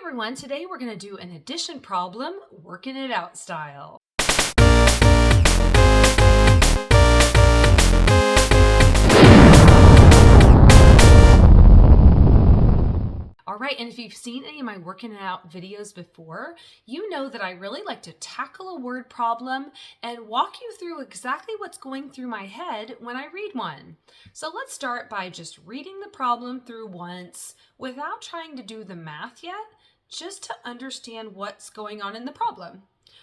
everyone, today we're going to do an addition problem, working it out style. All right, and if you've seen any of my working it out videos before, you know that I really like to tackle a word problem and walk you through exactly what's going through my head when I read one. So let's start by just reading the problem through once without trying to do the math yet, just to understand what's going on in the problem.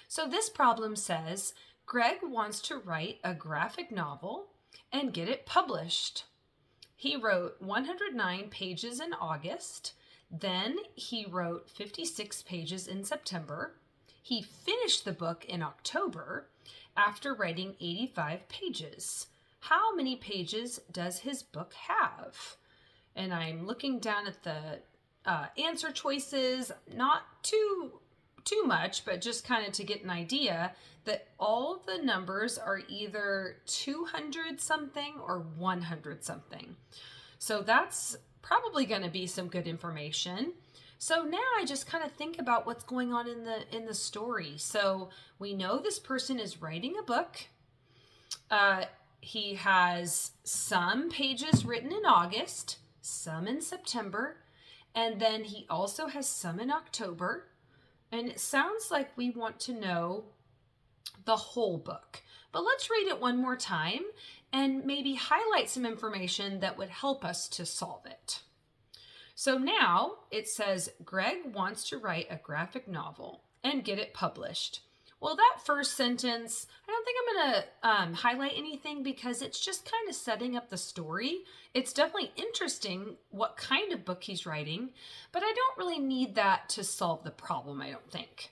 So this problem says, Greg wants to write a graphic novel and get it published. He wrote 109 pages in August. Then he wrote 56 pages in September. He finished the book in October after writing 85 pages. How many pages does his book have? And I'm looking down at the answer choices, not too much, but just kind of to get an idea that all of the numbers are either 200 something or 100 something. So that's probably going to be some good information. So now I just kind of think about what's going on in the story. So we know this person is writing a book. He has some pages written in August, some in September, and then he also has some in October. And it sounds like we want to know the whole book. But let's read it one more time and maybe highlight some information that would help us to solve it. So now it says, Greg wants to write a graphic novel and get it published. Well, that first sentence, I don't think I'm going to highlight anything because it's just kind of setting up the story. It's definitely interesting what kind of book he's writing, but I don't really need that to solve the problem, I don't think.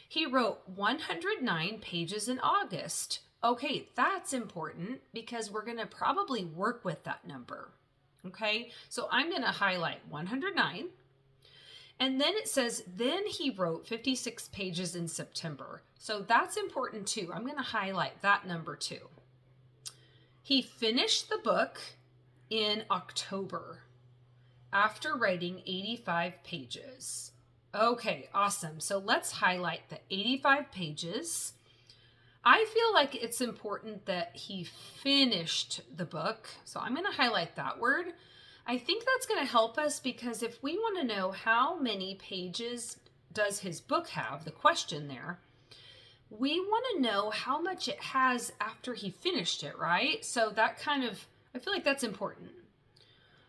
He wrote 109 pages in August. Okay, that's important because we're going to probably work with that number. Okay, so I'm going to highlight 109. And then it says, then he wrote 56 pages in September. So that's important too. I'm going to highlight that number too. He finished the book in October after writing 85 pages. Okay, awesome. So let's highlight the 85 pages. I feel like it's important that he finished the book. So I'm going to highlight that word. I think that's going to help us because if we want to know how many pages does his book have, the question there, we want to know how much it has after he finished it, right? So that kind of, I feel like that's important.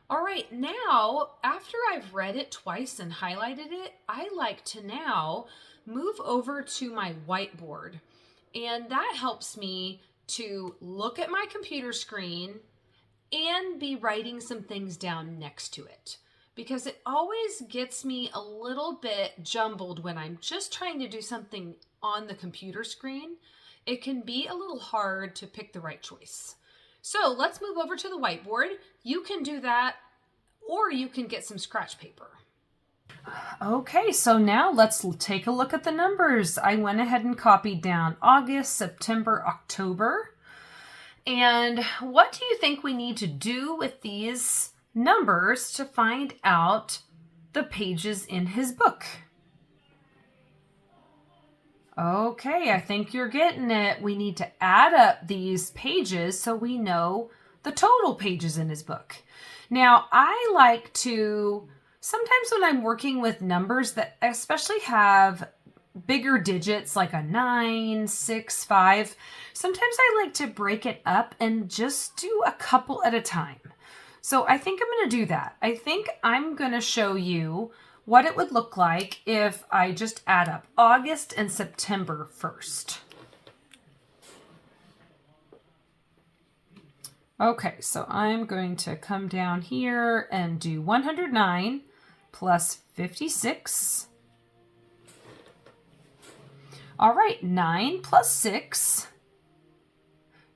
All right, now, after I've read it twice and highlighted it, I like to now move over to my whiteboard. And that helps me to look at my computer screen and be writing some things down next to it. Because it always gets me a little bit jumbled when I'm just trying to do something on the computer screen. It can be a little hard to pick the right choice. So let's move over to the whiteboard. You can do that, or you can get some scratch paper. Okay, so now let's take a look at the numbers. I went ahead and copied down August, September, October. And what do you think we need to do with these numbers to find out the pages in his book? Okay, I think you're getting it. We need to add up these pages so we know the total pages in his book. Now, I like to, sometimes when I'm working with numbers that especially have bigger digits like a 9, 6, 5, sometimes I like to break it up and just do a couple at a time. So I think I'm going to do that. I think I'm going to show you what it would look like if I just add up August and September first. Okay, so I'm going to come down here and do 109 plus 56. All right, 9 plus 6,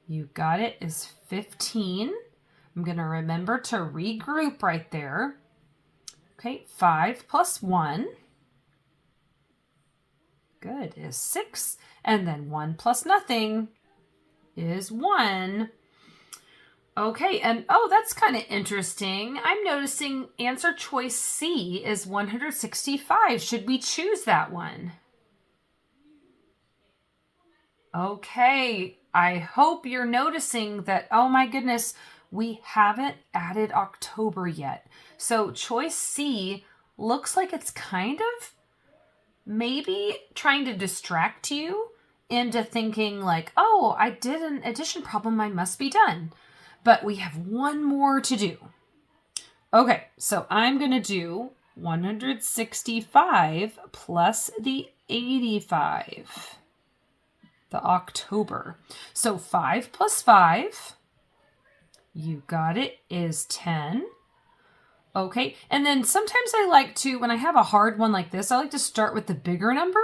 you got it, is 15. I'm going to remember to regroup right there. Okay, 5 plus 1, good, is 6. And then 1 plus nothing is 1. Okay, and oh, that's kind of interesting. I'm noticing answer choice C is 165. Should we choose that one? Okay, I hope you're noticing that, oh my goodness, we haven't added October yet. So choice C looks like it's kind of maybe trying to distract you into thinking like, oh, I did an addition problem, I must be done. But we have one more to do. Okay, so I'm going to do 165 plus the 85, the October. So 5 plus 5, you got it, is 10. Okay, and then sometimes I like to, when I have a hard one like this, I like to start with the bigger number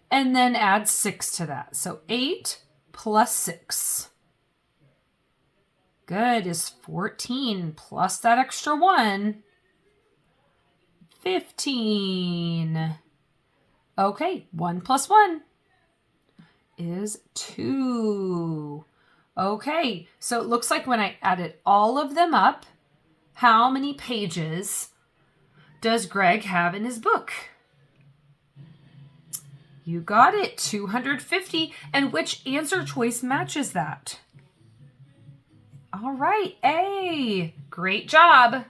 and then add 6 to that. So 8 plus 6. Good, is 14 plus that extra 1. 15. Okay, 1 plus 1 is 2. Okay, so it looks like when I added all of them up, how many pages does Greg have in his book? You got it, 250. And which answer choice matches that? All right, A. Great job.